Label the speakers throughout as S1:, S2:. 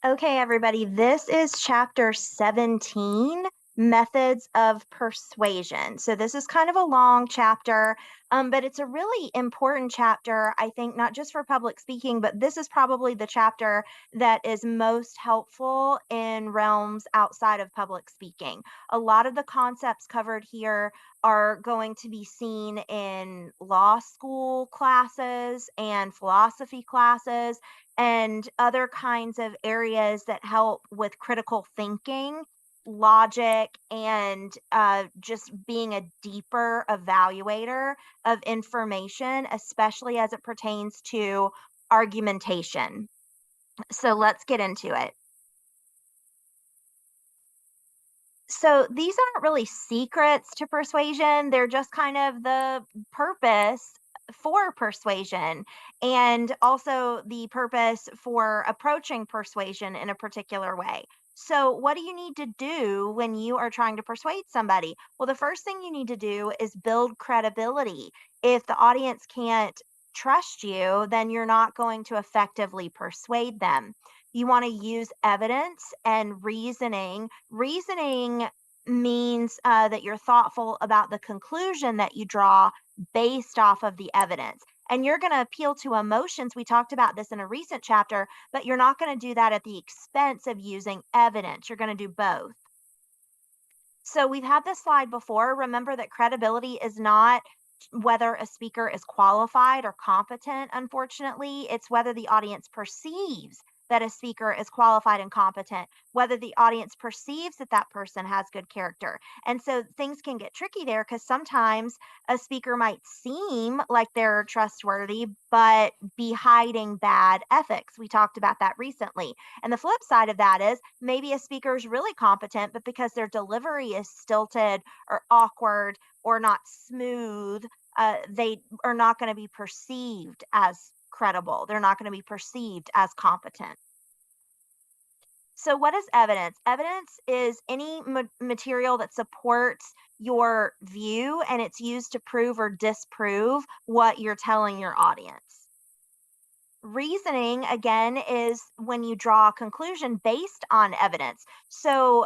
S1: Okay, everybody, this is chapter 17, Methods of Persuasion. So this is kind of a long chapter, but it's a really important chapter, I think, not just for public speaking, but this is probably the chapter that is most helpful in realms outside of public speaking. A lot of the concepts covered here are going to be seen in law school classes and philosophy classes and other kinds of areas that help with critical thinking, logic, and just being a deeper evaluator of information, especially as it pertains to argumentation. So let's get into it. So these aren't really secrets to persuasion. They're just kind of the purpose for persuasion and also the purpose for approaching persuasion in a particular way. So, what do you need to do when you are trying to persuade somebody? Well, the first thing you need to do is build credibility. If the audience can't trust you, then you're not going to effectively persuade them. You want to use evidence and reasoning. Reasoning means that you're thoughtful about the conclusion that you draw based off of the evidence. And you're going to appeal to emotions. We talked about this in a recent chapter, but you're not going to do that at the expense of using evidence. You're going to do both. So we've had this slide before. Remember that credibility is not whether a speaker is qualified or competent, unfortunately. It's whether the audience perceives that a speaker is qualified and competent, whether the audience perceives that that person has good character. And so things can get tricky there because sometimes a speaker might seem like they're trustworthy, but be hiding bad ethics. We talked about that recently. And the flip side of that is maybe a speaker is really competent, but because their delivery is stilted or awkward or not smooth, they are not going to be perceived as credible. They're not going to be perceived as competent. So, what is evidence? Evidence is any material that supports your view and it's used to prove or disprove what you're telling your audience. Reasoning, again, is when you draw a conclusion based on evidence. So,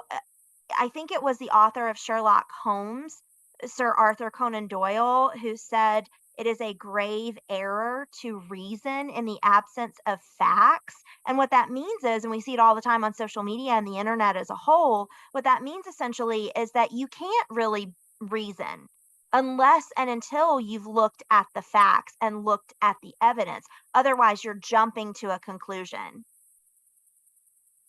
S1: I think it was the author of Sherlock Holmes, Sir Arthur Conan Doyle, who said it is a grave error to reason in the absence of facts. And what that means is, and we see it all the time on social media and the internet as a whole, what that means essentially is that you can't really reason unless and until you've looked at the facts and looked at the evidence. Otherwise, you're jumping to a conclusion.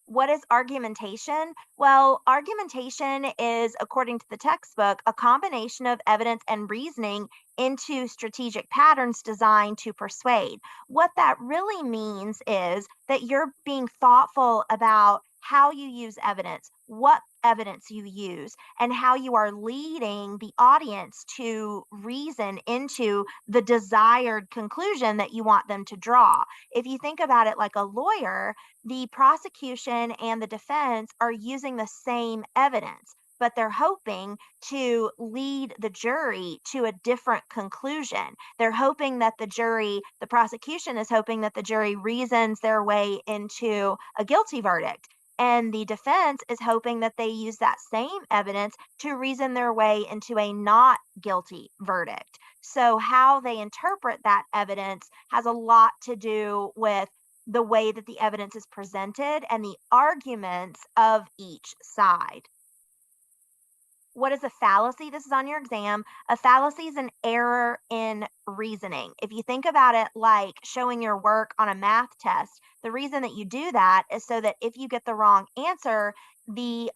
S1: What is argumentation? Well, argumentation is, according to the textbook, a combination of evidence and reasoning into strategic patterns designed to persuade. What that really means is that you're being thoughtful about how you use evidence, what evidence you use, and how you are leading the audience to reason into the desired conclusion that you want them to draw. If you think about it like a lawyer, the prosecution and the defense are using the same evidence, but they're hoping to lead the jury to a different conclusion. They're hoping that the prosecution is hoping that the jury reasons their way into a guilty verdict. And the defense is hoping that they use that same evidence to reason their way into a not guilty verdict. So, how they interpret that evidence has a lot to do with the way that the evidence is presented and the arguments of each side. What is a fallacy? This is on your exam. A fallacy is an error in reasoning. If you think about it like showing your work on a math test, the reason that you do that is so that if you get the wrong answer, the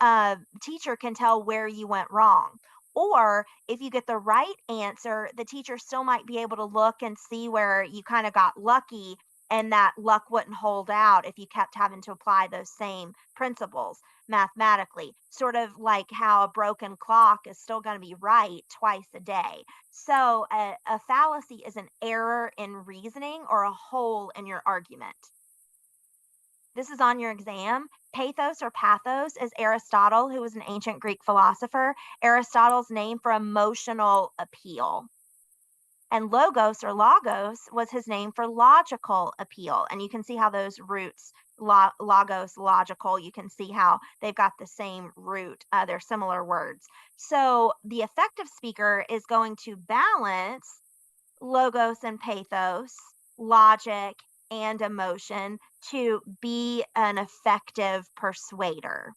S1: teacher can tell where you went wrong. Or if you get the right answer, the teacher still might be able to look and see where you kind of got lucky and that luck wouldn't hold out if you kept having to apply those same principles mathematically, sort of like how a broken clock is still going to be right twice a day. So, a fallacy is an error in reasoning or a hole in your argument. This is on your exam. Pathos or pathos is Aristotle, who was an ancient Greek philosopher. Aristotle's name for emotional appeal. And logos or logos was his name for logical appeal. And you can see how those roots, logos, logical, you can see how they've got the same root. They're similar words. So the effective speaker is going to balance logos and pathos, logic and emotion to be an effective persuader.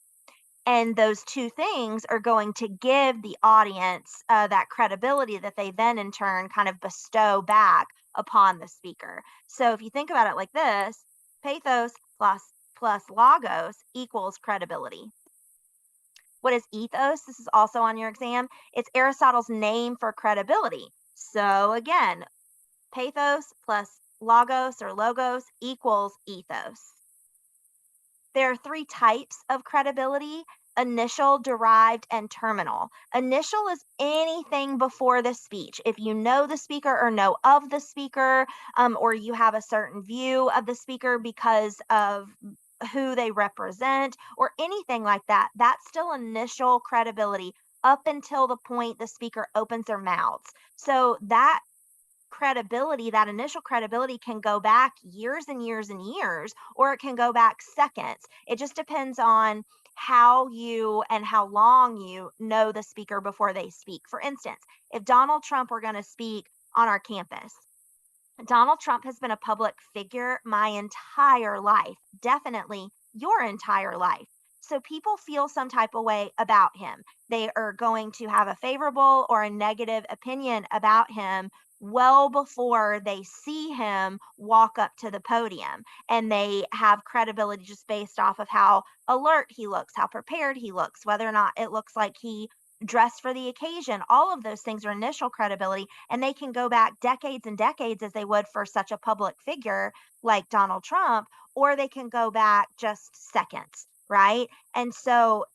S1: And those two things are going to give the audience that credibility that they then in turn kind of bestow back upon the speaker. So if you think about it like this, pathos plus logos equals credibility. What is ethos? This is also on your exam. It's Aristotle's name for credibility. So again, pathos plus logos equals ethos. There are three types of credibility: initial, derived, and terminal. Initial is anything before the speech. If you know the speaker or know of the speaker, or you have a certain view of the speaker because of who they represent or anything like that, that's still initial credibility up until the point the speaker opens their mouths. So that credibility, that initial credibility can go back years and years and years, or it can go back seconds. It just depends on how you and how long you know the speaker before they speak. For instance, if Donald Trump were going to speak on our campus, Donald Trump has been a public figure my entire life, definitely your entire life. So people feel some type of way about him. They are going to have a favorable or a negative opinion about him well before they see him walk up to the podium. And they have credibility just based off of how alert he looks, how prepared he looks, whether or not it looks like he dressed for the occasion. All of those things are initial credibility, and they can go back decades and decades as they would for such a public figure like Donald Trump, or they can go back just seconds, right? And so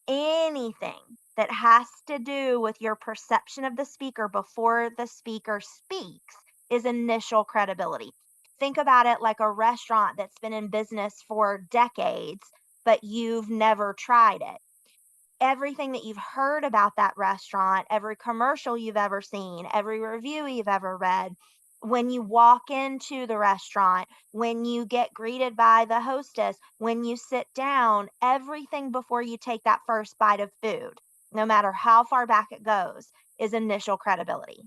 S1: anything that has to do with your perception of the speaker before the speaker speaks is initial credibility. Think about it like a restaurant that's been in business for decades, but you've never tried it. Everything that you've heard about that restaurant, every commercial you've ever seen, every review you've ever read, when you walk into the restaurant, when you get greeted by the hostess, when you sit down, everything before you take that first bite of food, no matter how far back it goes, is initial credibility.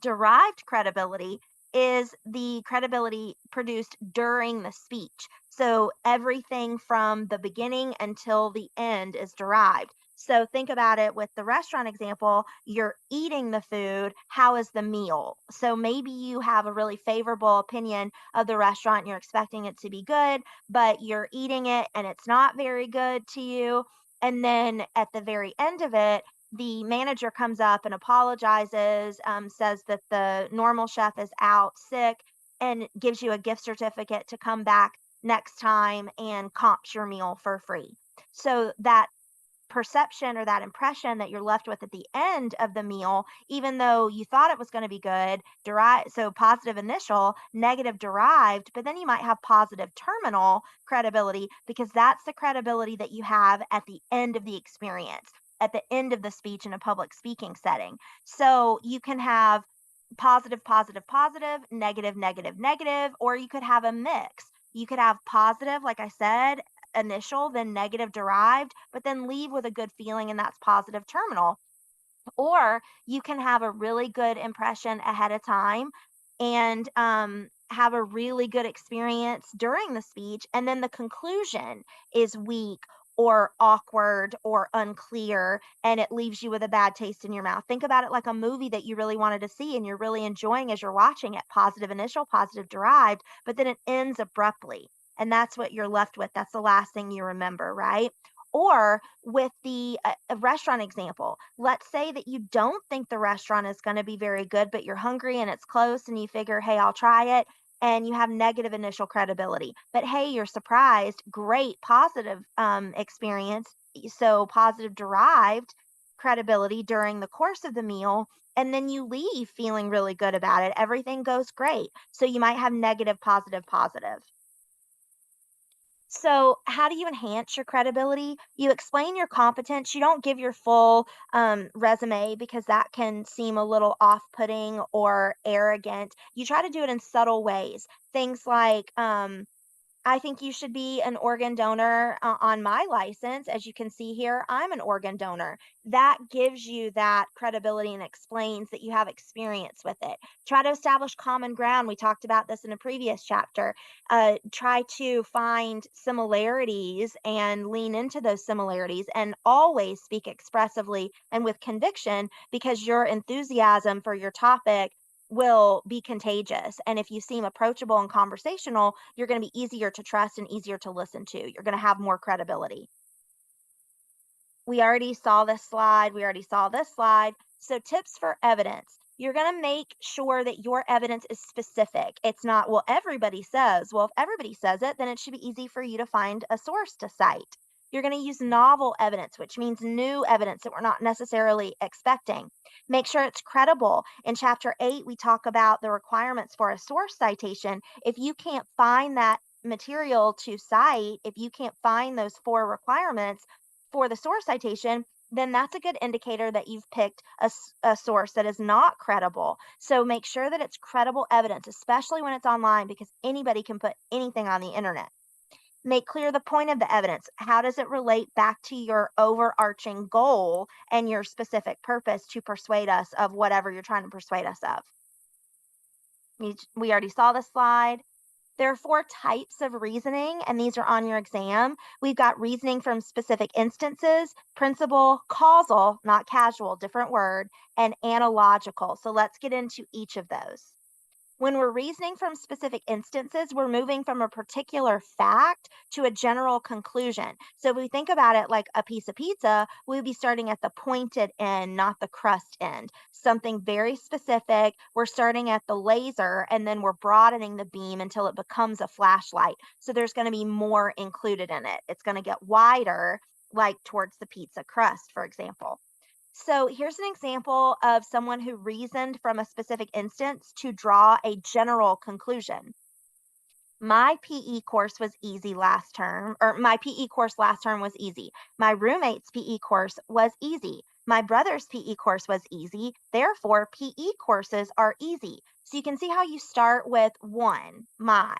S1: Derived credibility is the credibility produced during the speech. So everything from the beginning until the end is derived. So think about it with the restaurant example. You're eating the food. How is the meal? So maybe you have a really favorable opinion of the restaurant. And you're expecting it to be good, but you're eating it and it's not very good to you. And then at the very end of it, the manager comes up and apologizes, says that the normal chef is out sick, and gives you a gift certificate to come back next time and comps your meal for free. So that perception or that impression that you're left with at the end of the meal, even though you thought it was going to be good, derived, so positive initial, negative derived, but then you might have positive terminal credibility because that's the credibility that you have at the end of the experience, at the end of the speech in a public speaking setting. So you can have positive, positive, positive, negative, negative, negative, or you could have a mix. You could have positive, like I said, initial, then negative derived, but then leave with a good feeling, and that's positive terminal. Or you can have a really good impression ahead of time and have a really good experience during the speech, and then the conclusion is weak or awkward or unclear, and it leaves you with a bad taste in your mouth. Think about it like a movie that you really wanted to see and you're really enjoying as you're watching it, positive initial, positive derived, but then it ends abruptly. And that's what you're left with. That's the last thing you remember, right? Or with the restaurant example, let's say that you don't think the restaurant is going to be very good, but you're hungry and it's close and you figure, hey, I'll try it. And you have negative initial credibility. But hey, you're surprised. Great, positive experience. So positive derived credibility during the course of the meal. And then you leave feeling really good about it. Everything goes great. So you might have negative, positive, positive. So, how do you enhance your credibility? You explain your competence. You don't give your full resume because that can seem a little off putting or arrogant. You try to do it in subtle ways. Things like, I think you should be an organ donor on my license. As you can see here, I'm an organ donor. That gives you that credibility and explains that you have experience with it. Try to establish common ground. We talked about this in a previous chapter. Try to find similarities and lean into those similarities and always speak expressively and with conviction because your enthusiasm for your topic will be contagious. And if you seem approachable and conversational, you're going to be easier to trust and easier to listen to. You're going to have more credibility. We already saw this slide. We already saw this slide. So, tips for evidence. You're going to make sure that your evidence is specific. It's not, well, everybody says. Well, if everybody says it, then it should be easy for you to find a source to cite. You're going to use novel evidence, which means new evidence that we're not necessarily expecting. Make sure it's credible. In chapter 8, we talk about the requirements for a source citation. If you can't find that material to cite, if you can't find those four requirements, for the source citation, then that's a good indicator that you've picked a source that is not credible. So make sure that it's credible evidence, especially when it's online, because anybody can put anything on the internet. Make clear the point of the evidence. How does it relate back to your overarching goal and your specific purpose to persuade us of whatever you're trying to persuade us of? We already saw the slide. There are four types of reasoning, and these are on your exam. We've got reasoning from specific instances, principle, causal, not casual, different word, and analogical. So let's get into each of those. When we're reasoning from specific instances, we're moving from a particular fact to a general conclusion. So if we think about it like a piece of pizza, we'd be starting at the pointed end, not the crust end. Something very specific. We're starting at the laser and then we're broadening the beam until it becomes a flashlight. So there's going to be more included in it. It's going to get wider, like towards the pizza crust, for example. So here's an example of someone who reasoned from a specific instance to draw a general conclusion. My PE course was easy last term, or my PE course last term was easy. My roommate's PE course was easy. My brother's PE course was easy. Therefore, PE courses are easy. So you can see how you start with one, my.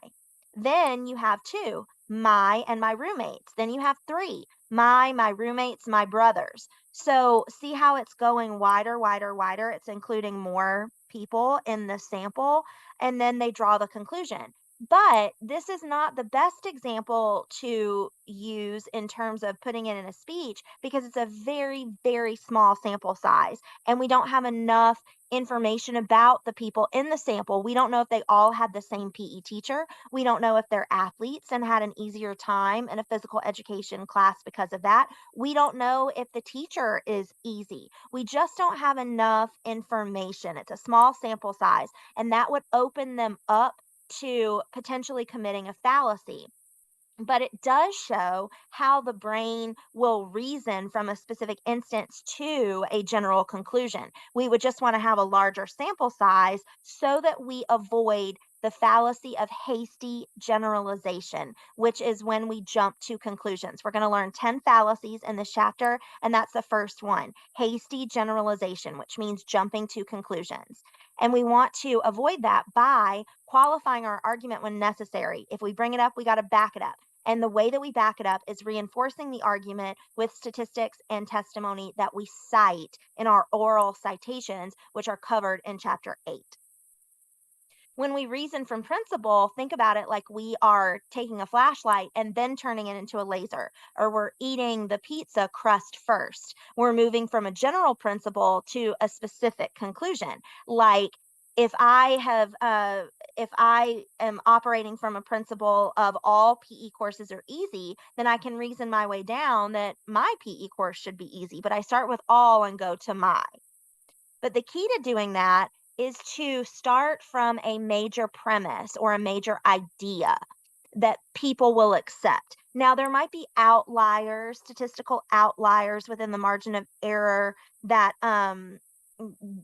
S1: Then you have two, my and my roommates. Then you have three, my roommates, my brothers. So see how it's going wider, wider, wider. It's including more people in the sample. And then they draw the conclusion. But this is not the best example to use in terms of putting it in a speech because it's a very, very small sample size. And we don't have enough information about the people in the sample. We don't know if they all had the same PE teacher. We don't know if they're athletes and had an easier time in a physical education class because of that. We don't know if the teacher is easy. We just don't have enough information. It's a small sample size, and that would open them up to potentially committing a fallacy. But it does show how the brain will reason from a specific instance to a general conclusion. We would just want to have a larger sample size so that we avoid the fallacy of hasty generalization, which is when we jump to conclusions. We're going to learn 10 fallacies in this chapter, and that's the first one, hasty generalization, which means jumping to conclusions. And we want to avoid that by qualifying our argument when necessary. If we bring it up, we got to back it up. And the way that we back it up is reinforcing the argument with statistics and testimony that we cite in our oral citations, which are covered in chapter 8. When we reason from principle, think about it like we are taking a flashlight and then turning it into a laser, or we're eating the pizza crust first. We're moving from a general principle to a specific conclusion. Like if I have, if I am operating from a principle of all PE courses are easy, then I can reason my way down that my PE course should be easy, but I start with all and go to my. But the key to doing that is to start from a major premise or a major idea that people will accept. Now, there might be outliers, statistical outliers within the margin of error that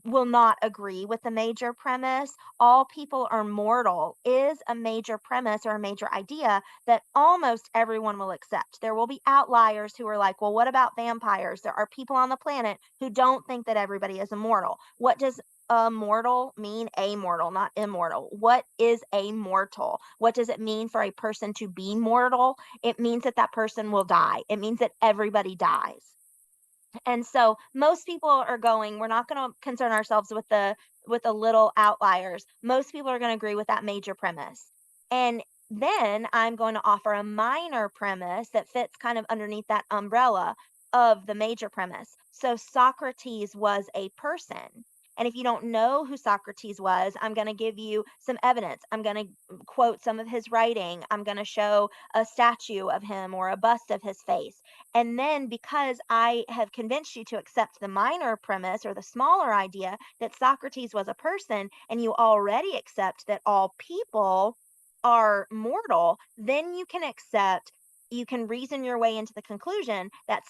S1: will not agree with the major premise. All people are mortal is a major premise or a major idea that almost everyone will accept. There will be outliers who are like, well, what about vampires? There are people on the planet who don't think that everybody is immortal. What does mortal mean? Amortal, not immortal. What is a mortal? What does it mean for a person to be mortal? It means that that person will die. It means that everybody dies. And so most people are going, we're not going to concern ourselves with the little outliers. Most people are going to agree with that major premise. And then I'm going to offer a minor premise that fits kind of underneath that umbrella of the major premise. So Socrates was a person. And if you don't know who Socrates was, I'm going to give you some evidence. I'm going to quote some of his writing. I'm going to show a statue of him or a bust of his face. And then because I have convinced you to accept the minor premise or the smaller idea that Socrates was a person, and you already accept that all people are mortal, then you can reason your way into the conclusion that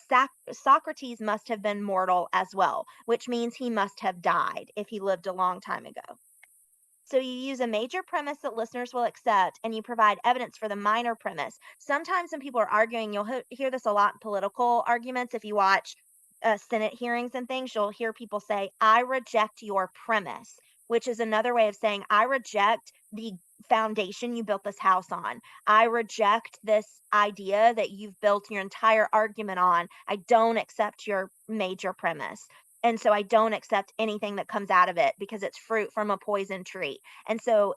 S1: Socrates must have been mortal as well, which means he must have died if he lived a long time ago. So you use a major premise that listeners will accept and you provide evidence for the minor premise. Sometimes when people are arguing, you'll hear this a lot in political arguments. If you watch Senate hearings and things, you'll hear people say, I reject your premise, which is another way of saying, I reject the foundation you built this house on. I reject this idea that you've built your entire argument on. I don't accept your major premise. And so I don't accept anything that comes out of it because it's fruit from a poison tree. And so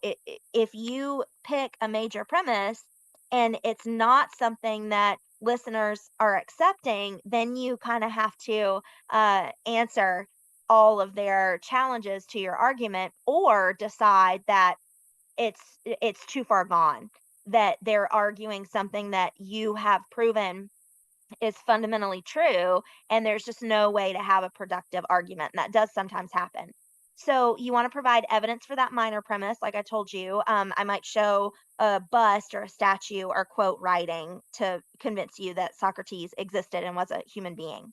S1: if you pick a major premise and it's not something that listeners are accepting, then you kind of have to answer all of their challenges to your argument or decide that it's too far gone, that they're arguing something that you have proven is fundamentally true, and there's just no way to have a productive argument. And that does sometimes happen. So you want to provide evidence for that minor premise, like I told you. I might show a bust or a statue or quote writing to convince you that Socrates existed and was a human being.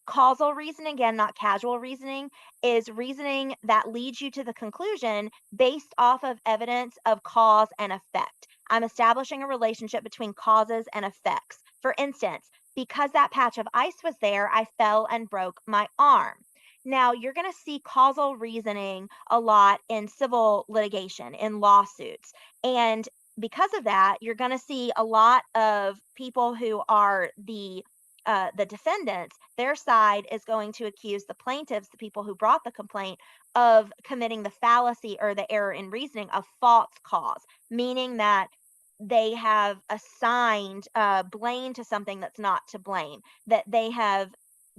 S1: Causal reasoning, again, not casual reasoning, is reasoning that leads you to the conclusion based off of evidence of cause and effect. I'm establishing a relationship between causes and effects. For instance, because that patch of ice was there, I fell and broke my arm. Now, you're going to see causal reasoning a lot in civil litigation, in lawsuits. And because of that, you're going to see a lot of people who are the defendants, their side is going to accuse the plaintiffs, the people who brought the complaint, of committing the fallacy or the error in reasoning of false cause, meaning that they have assigned blame to something that's not to blame, that they have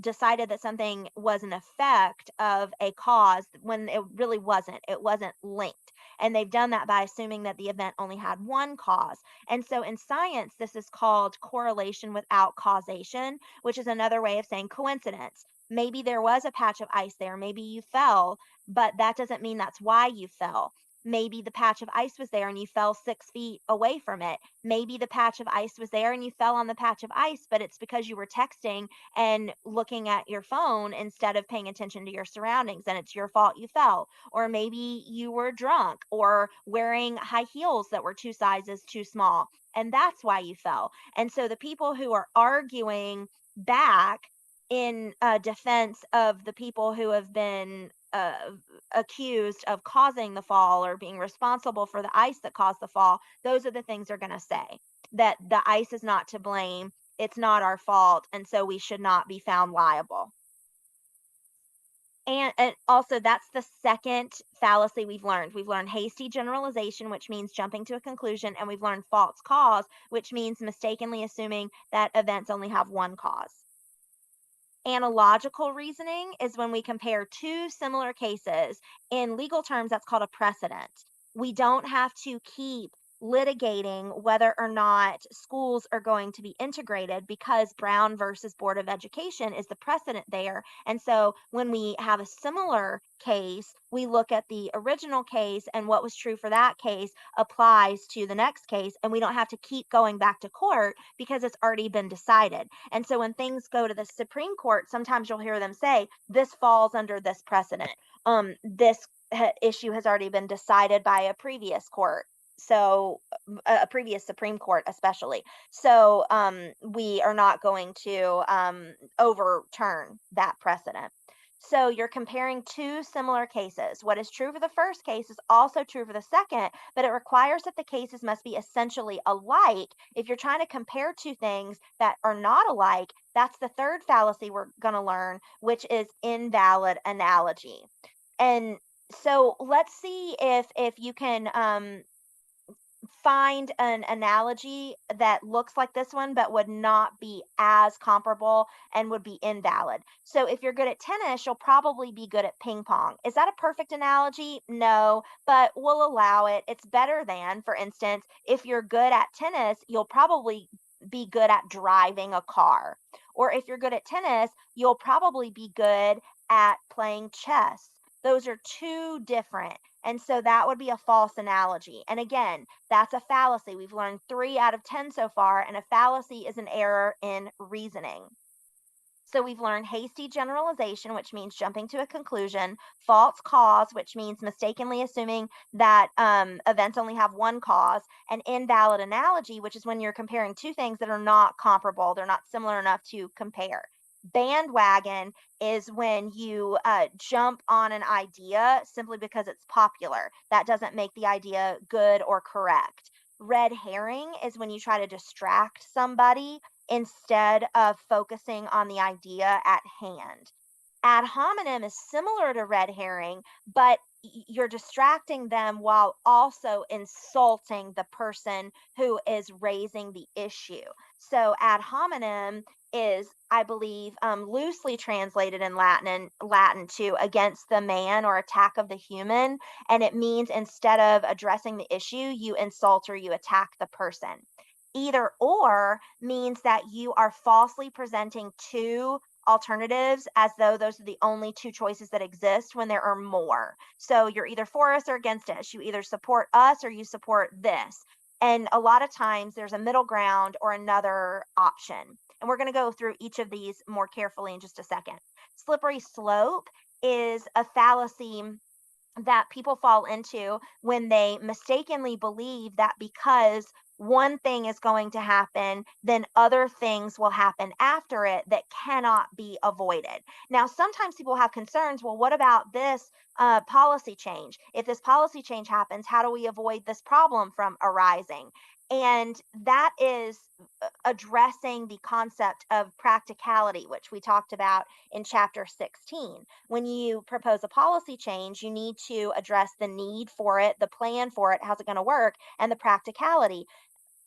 S1: decided that something was an effect of a cause when it really wasn't. It wasn't linked. And they've done that by assuming that the event only had one cause. And so in science, this is called correlation without causation, which is another way of saying coincidence. Maybe there was a patch of ice there, maybe you fell, but that doesn't mean that's why you fell. Maybe the patch of ice was there and you fell 6 feet away from it. Maybe the patch of ice was there and you fell on the patch of ice, but it's because you were texting and looking at your phone instead of paying attention to your surroundings, and it's your fault you fell. Or maybe you were drunk or wearing high heels that were two sizes too small, and that's why you fell. And so the people who are arguing back in defense of the people who have been accused of causing the fall or being responsible for the ice that caused the fall, those are the things they're going to say, that the ice is not to blame, it's not our fault, and so we should not be found liable. And also, that's the second fallacy we've learned. We've learned hasty generalization, which means jumping to a conclusion, and we've learned false cause, which means mistakenly assuming that events only have one cause. Analogical reasoning is when we compare two similar cases. In legal terms, that's called a precedent. We don't have to keep litigating whether or not schools are going to be integrated because Brown versus Board of Education is the precedent there. And so when we have a similar case, we look at the original case and what was true for that case applies to the next case. And we don't have to keep going back to court because it's already been decided. And so when things go to the Supreme Court, sometimes you'll hear them say, this falls under this precedent. This issue has already been decided by a previous court. So a previous Supreme Court, especially. So we are not going to overturn that precedent. So you're comparing two similar cases. What is true for the first case is also true for the second, but it requires that the cases must be essentially alike. If you're trying to compare two things that are not alike, that's the third fallacy we're going to learn, which is invalid analogy. And so let's see if you can find an analogy that looks like this one, but would not be as comparable and would be invalid. So if you're good at tennis, you'll probably be good at ping pong. Is that a perfect analogy? No, but we'll allow it. It's better than, for instance, if you're good at tennis, you'll probably be good at driving a car. Or if you're good at tennis, you'll probably be good at playing chess. Those are two different. And so that would be a false analogy. And again, that's a fallacy. We've learned 3 out of 10 so far, and a fallacy is an error in reasoning. So we've learned hasty generalization, which means jumping to a conclusion, false cause, which means mistakenly assuming that events only have one cause, and invalid analogy, which is when you're comparing two things that are not comparable, they're not similar enough to compare. Bandwagon is when you jump on an idea simply because it's popular. That doesn't make the idea good or correct. Red herring is when you try to distract somebody instead of focusing on the idea at hand. Ad hominem is similar to red herring, but you're distracting them while also insulting the person who is raising the issue. So ad hominem is, I believe, loosely translated in Latin to against the man or attack of the human, and it means instead of addressing the issue, you insult or you attack the person. Either or means that you are falsely presenting two alternatives as though those are the only two choices that exist when there are more. So you're either for us or against us. You either support us or you support this. And a lot of times there's a middle ground or another option. And we're going to go through each of these more carefully in just a second. Slippery slope is a fallacy that people fall into when they mistakenly believe that because one thing is going to happen, then other things will happen after it that cannot be avoided. Now, sometimes people have concerns. Well, what about this policy change? If this policy change happens, how do we avoid this problem from arising? And that is addressing the concept of practicality, which we talked about in chapter 16. When you propose a policy change, you need to address the need for it, the plan for it, how's it going to work, and the practicality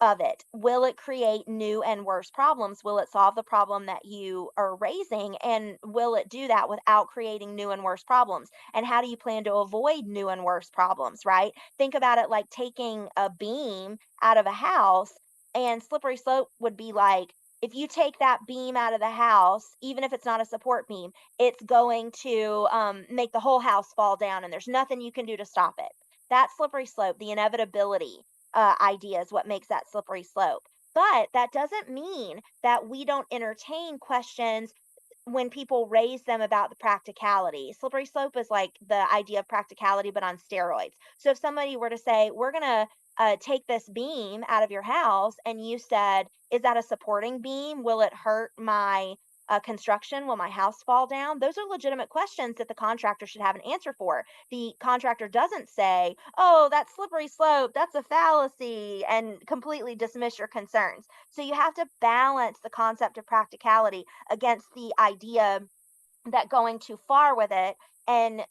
S1: of it. Will it create new and worse problems? Will it solve the problem that you are raising? And will it do that without creating new and worse problems? And how do you plan to avoid new and worse problems, right? Think about it like taking a beam out of a house, and slippery slope would be like, if you take that beam out of the house, even if it's not a support beam, it's going to make the whole house fall down, and there's nothing you can do to stop it. That slippery slope, the inevitability idea is what makes that slippery slope. But that doesn't mean that we don't entertain questions when people raise them about the practicality. Slippery slope is like the idea of practicality, but on steroids. So if somebody were to say, we're going to take this beam out of your house, and you said, is that a supporting beam? Will it hurt my construction? Will my house fall down? Those are legitimate questions that the contractor should have an answer for. The contractor doesn't say, oh, that's slippery slope, that's a fallacy, and completely dismiss your concerns. So you have to balance the concept of practicality against the idea that going too far with it and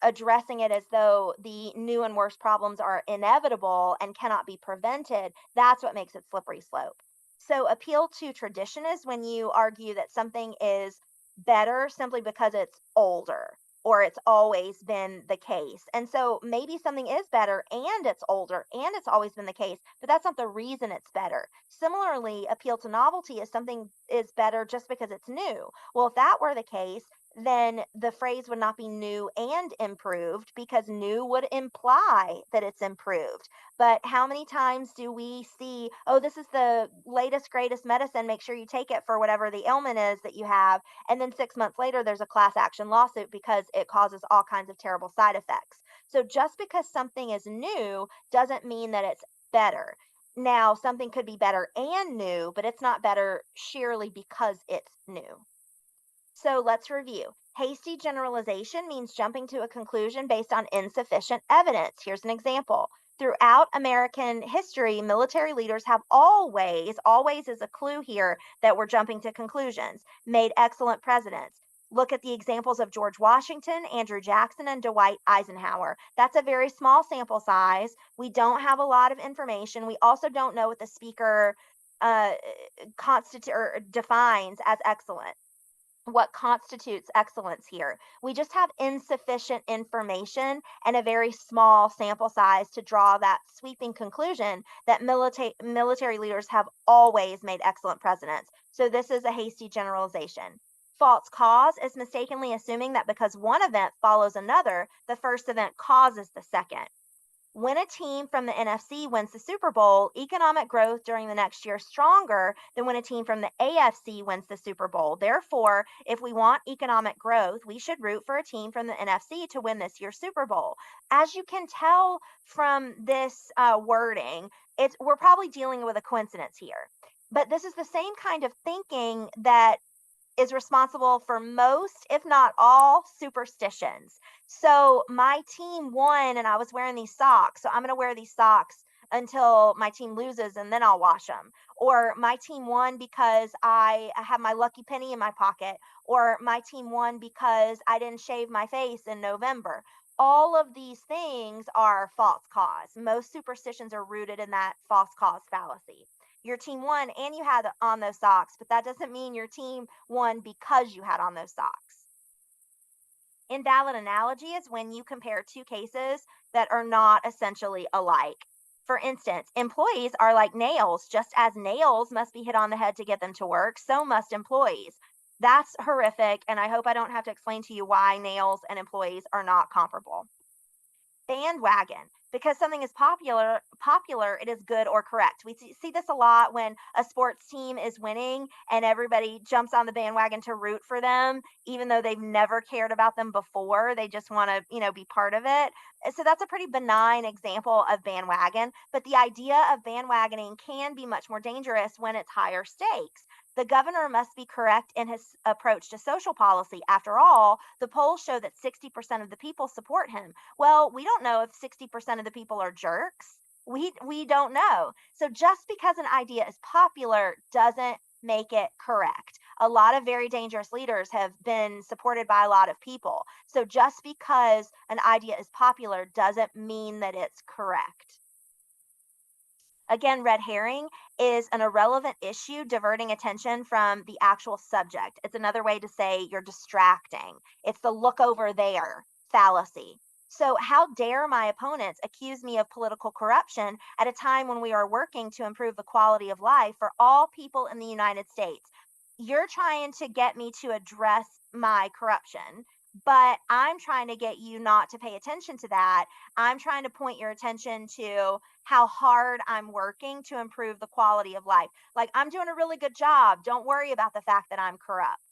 S1: addressing it as though the new and worse problems are inevitable and cannot be prevented, that's what makes it slippery slope. So appeal to tradition is when you argue that something is better simply because it's older, or it's always been the case. And so maybe something is better and it's older and it's always been the case, but that's not the reason it's better. Similarly, appeal to novelty is something is better just because it's new. Well, if that were the case, then the phrase would not be new and improved because new would imply that it's improved. But how many times do we see, oh, this is the latest, greatest medicine, make sure you take it for whatever the ailment is that you have, and then 6 months later, there's a class action lawsuit because it causes all kinds of terrible side effects. So just because something is new doesn't mean that it's better. Now, something could be better and new, but it's not better sheerly because it's new. So let's review. Hasty generalization means jumping to a conclusion based on insufficient evidence. Here's an example. Throughout American history, military leaders have always is a clue here that we're jumping to conclusions, made excellent presidents. Look at the examples of George Washington, Andrew Jackson, and Dwight Eisenhower. That's a very small sample size. We don't have a lot of information. We also don't know what the speaker uh, or defines as excellent, what constitutes excellence here. We just have insufficient information and a very small sample size to draw that sweeping conclusion that military leaders have always made excellent presidents. So this is a hasty generalization. False cause is mistakenly assuming that because one event follows another, the first event causes the second. When a team from the NFC wins the Super Bowl, economic growth during the next year is stronger than when a team from the AFC wins the Super Bowl. Therefore, if we want economic growth, we should root for a team from the NFC to win this year's Super Bowl. As you can tell from this wording, we're probably dealing with a coincidence here. But this is the same kind of thinking that is responsible for most, if not all, superstitions. So my team won and I was wearing these socks. So I'm going to wear these socks until my team loses and then I'll wash them. Or my team won because I have my lucky penny in my pocket. Or my team won because I didn't shave my face in November. All of these things are false cause. Most superstitions are rooted in that false cause fallacy. Your team won and you had on those socks, but that doesn't mean your team won because you had on those socks. Invalid analogy is when you compare two cases that are not essentially alike. For instance, employees are like nails. Just as nails must be hit on the head to get them to work, so must employees. That's horrific, and I hope I don't have to explain to you why nails and employees are not comparable. Bandwagon, because something is popular, it is good or correct. We see this a lot when a sports team is winning and everybody jumps on the bandwagon to root for them even though they've never cared about them before. They just want to, be part of it. So that's a pretty benign example of bandwagon, but the idea of bandwagoning can be much more dangerous when it's higher stakes. The governor must be correct in his approach to social policy. After all, the polls show that 60% of the people support him. Well, we don't know if 60% of the people are jerks. We don't know. So just because an idea is popular doesn't make it correct. A lot of very dangerous leaders have been supported by a lot of people. So just because an idea is popular doesn't mean that it's correct. Again, red herring is an irrelevant issue diverting attention from the actual subject. It's another way to say you're distracting. It's the look over there fallacy. So, how dare my opponents accuse me of political corruption at a time when we are working to improve the quality of life for all people in the United States? You're trying to get me to address my corruption, but I'm trying to get you not to pay attention to that. I'm trying to point your attention to how hard I'm working to improve the quality of life. Like, I'm doing a really good job. Don't worry about the fact that I'm corrupt,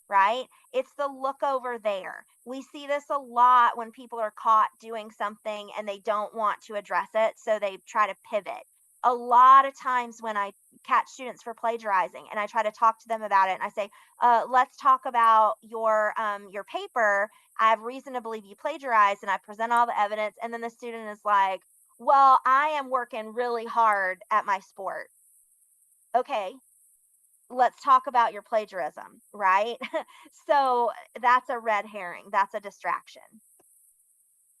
S1: right? It's the look over there. We see this a lot when people are caught doing something and they don't want to address it, so they try to pivot. A lot of times when I catch students for plagiarizing and I try to talk to them about it and I say, let's talk about your paper. I have reason to believe you plagiarized, and I present all the evidence, and then the student is like, well, I am working really hard at my sport. Okay, let's talk about your plagiarism, right? So that's a red herring. That's a distraction.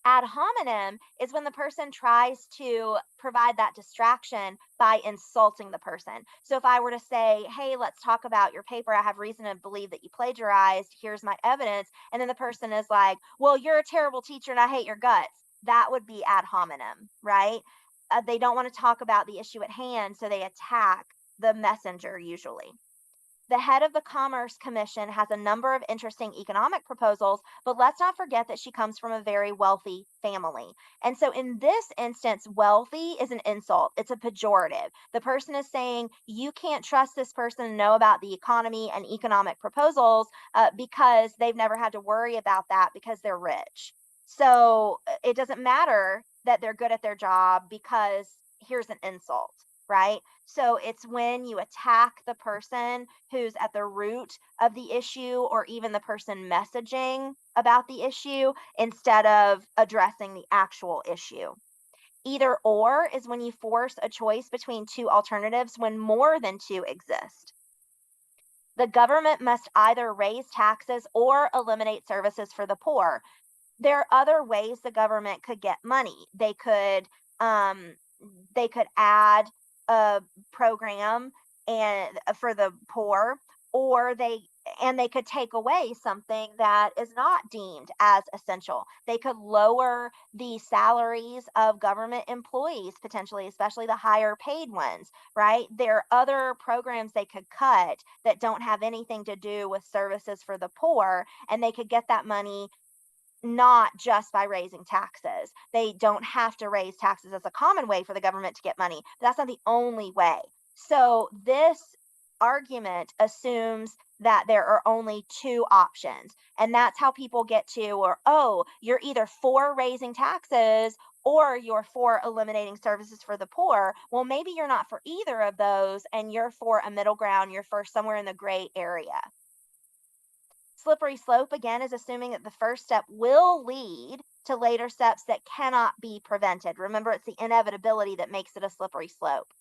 S1: Ad hominem is when the person tries to provide that distraction by insulting the person. So if I were to say, hey, let's talk about your paper, I have reason to believe that you plagiarized, here's my evidence. And then the person is like, well, you're a terrible teacher and I hate your guts. That would be ad hominem, right? They don't want to talk about the issue at hand, so they attack the messenger usually. The head of the Commerce Commission has a number of interesting economic proposals, but let's not forget that she comes from a very wealthy family. And so, in this instance, wealthy is an insult, it's a pejorative. The person is saying you can't trust this person to know about the economy and economic proposals because they've never had to worry about that because they're rich. So, it doesn't matter that they're good at their job because here's an insult, right? So it's when you attack the person who's at the root of the issue or even the person messaging about the issue instead of addressing the actual issue. Either or is when you force a choice between two alternatives when more than two exist. The government must either raise taxes or eliminate services for the poor. There are other ways the government could get money. Um, they could add a program and for the poor, or they could take away something that is not deemed as essential. They could lower the salaries of government employees potentially, especially the higher paid ones, right? There are other programs they could cut that don't have anything to do with services for the poor, and they could get that money not just by raising taxes. They don't have to raise taxes as a common way for the government to get money. But that's not the only way. So this argument assumes that there are only two options. And that's how people get to, or, oh, you're either for raising taxes or you're for eliminating services for the poor. Well, maybe you're not for either of those and you're for a middle ground. You're for somewhere in the gray area. Slippery slope, again, is assuming that the first step will lead to later steps that cannot be prevented. Remember, it's the inevitability that makes it a slippery slope.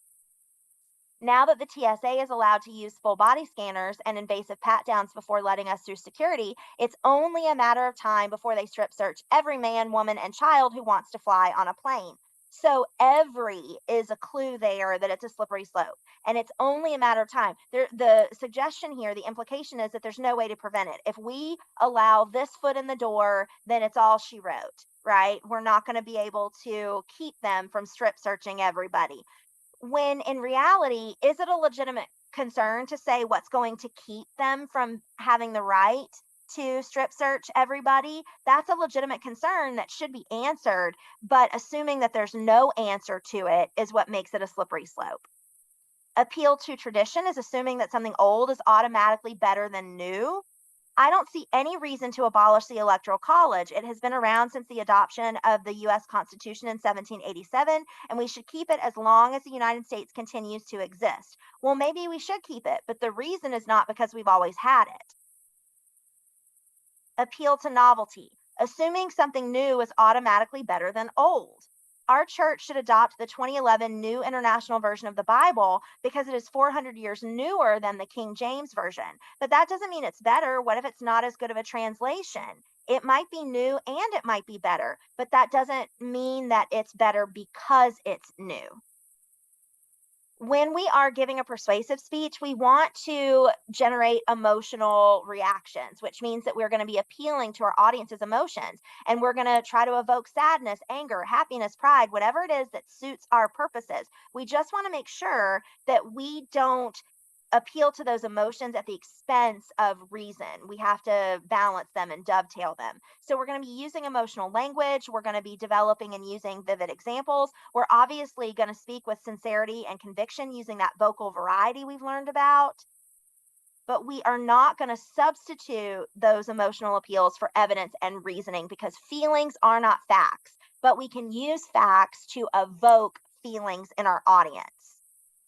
S1: Now that the TSA is allowed to use full body scanners and invasive pat downs before letting us through security, it's only a matter of time before they strip search every man, woman, and child who wants to fly on a plane. So every is a clue there that it's a slippery slope. And it's only a matter of time. The suggestion here, the implication is that there's no way to prevent it. If we allow this foot in the door, then it's all she wrote, right? We're not going to be able to keep them from strip searching everybody. When in reality, is it a legitimate concern to say what's going to keep them from having the right to strip search everybody? That's a legitimate concern that should be answered, but assuming that there's no answer to it is what makes it a slippery slope. Appeal to tradition is assuming that something old is automatically better than new. I don't see any reason to abolish the Electoral College. It has been around since the adoption of the US Constitution in 1787, and we should keep it as long as the United States continues to exist. Well, maybe we should keep it, but the reason is not because we've always had it. Appeal to novelty, assuming something new is automatically better than old. Our church should adopt the 2011 New International Version of the Bible because it is 400 years newer than the King James Version. But that doesn't mean it's better. What if it's not as good of a translation? It might be new and it might be better, but that doesn't mean that it's better because it's new. When we are giving a persuasive speech, we want to generate emotional reactions, which means that we're going to be appealing to our audience's emotions. And we're going to try to evoke sadness, anger, happiness, pride, whatever it is that suits our purposes. We just want to make sure that we don't appeal to those emotions at the expense of reason. We have to balance them and dovetail them. So we're going to be using emotional language. We're going to be developing and using vivid examples. We're obviously going to speak with sincerity and conviction using that vocal variety we've learned about. But we are not going to substitute those emotional appeals for evidence and reasoning because feelings are not facts, but we can use facts to evoke feelings in our audience.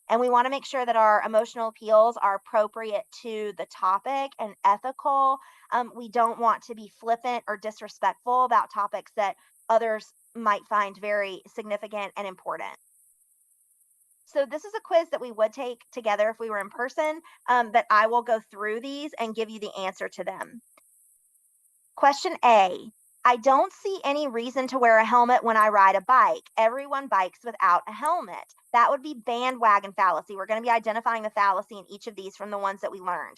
S1: And we want to make sure that our emotional appeals are appropriate to the topic and ethical. We don't want to be flippant or disrespectful about topics that others might find very significant and important. So this is a quiz that we would take together if we were in person, but I will go through these and give you the answer to them. Question A, I don't see any reason to wear a helmet when I ride a bike. Everyone bikes without a helmet. That would be bandwagon fallacy. We're going to be identifying the fallacy in each of these from the ones that we learned.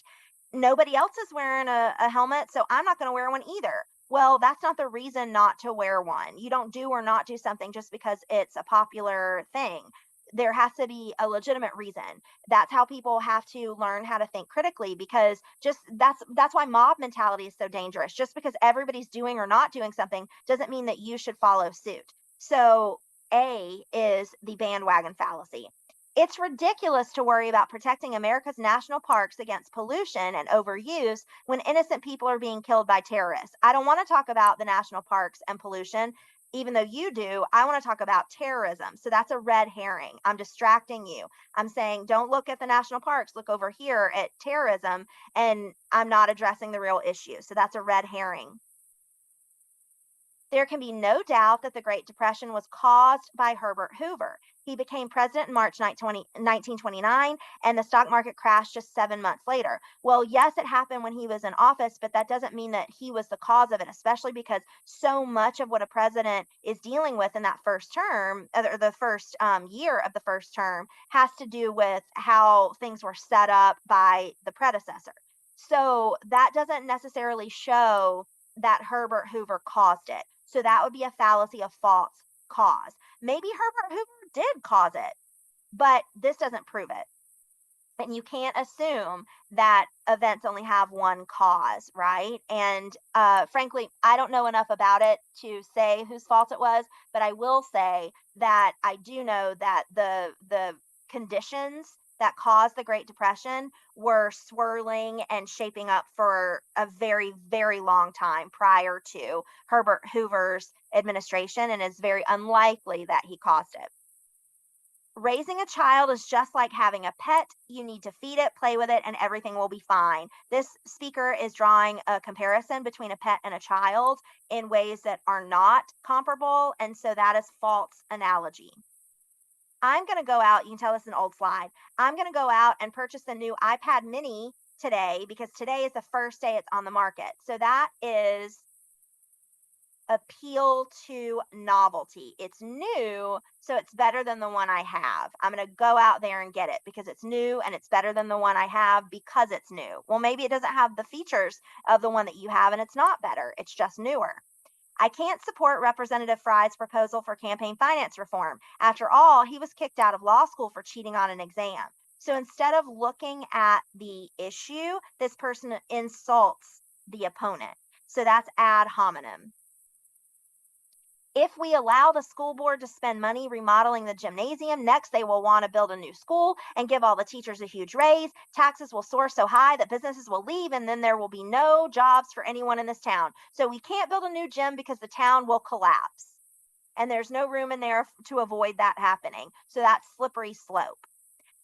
S1: Nobody else is wearing a helmet, so I'm not going to wear one either. Well, that's not the reason not to wear one. You don't do or not do something just because it's a popular thing. There has to be a legitimate reason. That's how people have to learn how to think critically, because just that's why mob mentality is so dangerous. Just because everybody's doing or not doing something doesn't mean that you should follow suit. So A is the bandwagon fallacy. It's ridiculous to worry about protecting America's national parks against pollution and overuse when innocent people are being killed by terrorists. I don't want to talk about the national parks and pollution, even though you do. I want to talk about terrorism. So that's a red herring. I'm distracting you. I'm saying don't look at the national parks, look over here at terrorism, and I'm not addressing the real issue. So that's a red herring. There can be no doubt that the Great Depression was caused by Herbert Hoover. He became president in March 1929, and the stock market crashed just 7 months later. Well, yes, it happened when he was in office, but that doesn't mean that he was the cause of it, especially because so much of what a president is dealing with in that first term, or the first year of the first term, has to do with how things were set up by the predecessor. So that doesn't necessarily show that Herbert Hoover caused it. So that would be a fallacy of false cause. Maybe Herbert Hoover did cause it, but this doesn't prove it. And you can't assume that events only have one cause, right? And frankly, I don't know enough about it to say whose fault it was, but I will say that I do know that the conditions that caused the Great Depression were swirling and shaping up for a very, very long time prior to Herbert Hoover's administration, and it's very unlikely that he caused it. Raising a child is just like having a pet. You need to feed it, play with it, and everything will be fine. This speaker is drawing a comparison between a pet and a child in ways that are not comparable, and so that is false analogy. I'm going to go out, you can tell this is an old slide. I'm going to go out and purchase the new iPad mini today because today is the first day it's on the market. So that is appeal to novelty. It's new, so it's better than the one I have. I'm going to go out there and get it because it's new and it's better than the one I have because it's new. Well, maybe it doesn't have the features of the one that you have and it's not better. It's just newer. I can't support Representative Fry's proposal for campaign finance reform. After all, he was kicked out of law school for cheating on an exam. So instead of looking at the issue, this person insults the opponent. So that's ad hominem. If we allow the school board to spend money remodeling the gymnasium, next they will want to build a new school and give all the teachers a huge raise. Taxes will soar so high that businesses will leave, and then there will be no jobs for anyone in this town. So we can't build a new gym because the town will collapse. And there's no room in there to avoid that happening. So that's slippery slope.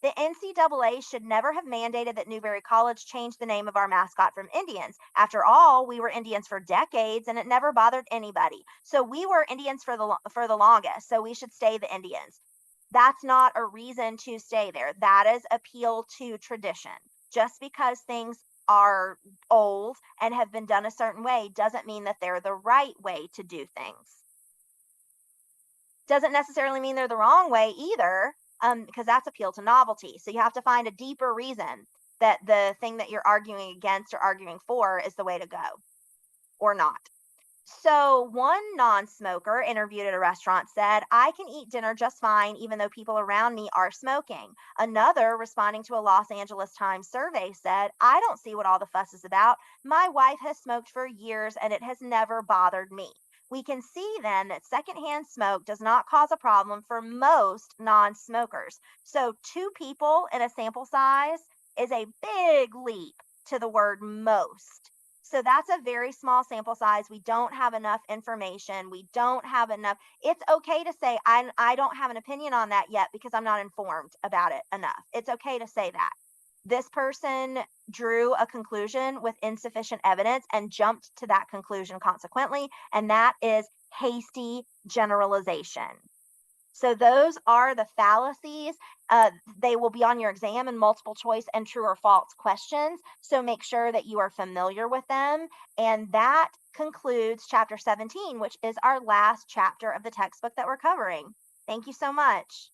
S1: The NCAA should never have mandated that Newberry College change the name of our mascot from Indians. After all, we were Indians for decades and it never bothered anybody. So we were Indians for the longest, so we should stay the Indians. That's not a reason to stay there. That is appeal to tradition. Just because things are old and have been done a certain way doesn't mean that they're the right way to do things. Doesn't necessarily mean they're the wrong way either, because that's appeal to novelty. So you have to find a deeper reason that the thing that you're arguing against or arguing for is the way to go, or not. So one non-smoker interviewed at a restaurant said, "I can eat dinner just fine even though people around me are smoking." Another, responding to a Los Angeles Times survey, said, "I don't see what all the fuss is about. My wife has smoked for years and it has never bothered me." We can see then that secondhand smoke does not cause a problem for most non-smokers. So 2 people in a sample size is a big leap to the word most. So that's a very small sample size. We don't have enough information. We don't have enough. It's okay to say, I don't have an opinion on that yet because I'm not informed about it enough. It's okay to say that. This person drew a conclusion with insufficient evidence and jumped to that conclusion consequently, and that is hasty generalization. So those are the fallacies. They will be on your exam in multiple choice and true or false questions. So make sure that you are familiar with them. And that concludes chapter 17, which is our last chapter of the textbook that we're covering. Thank you so much.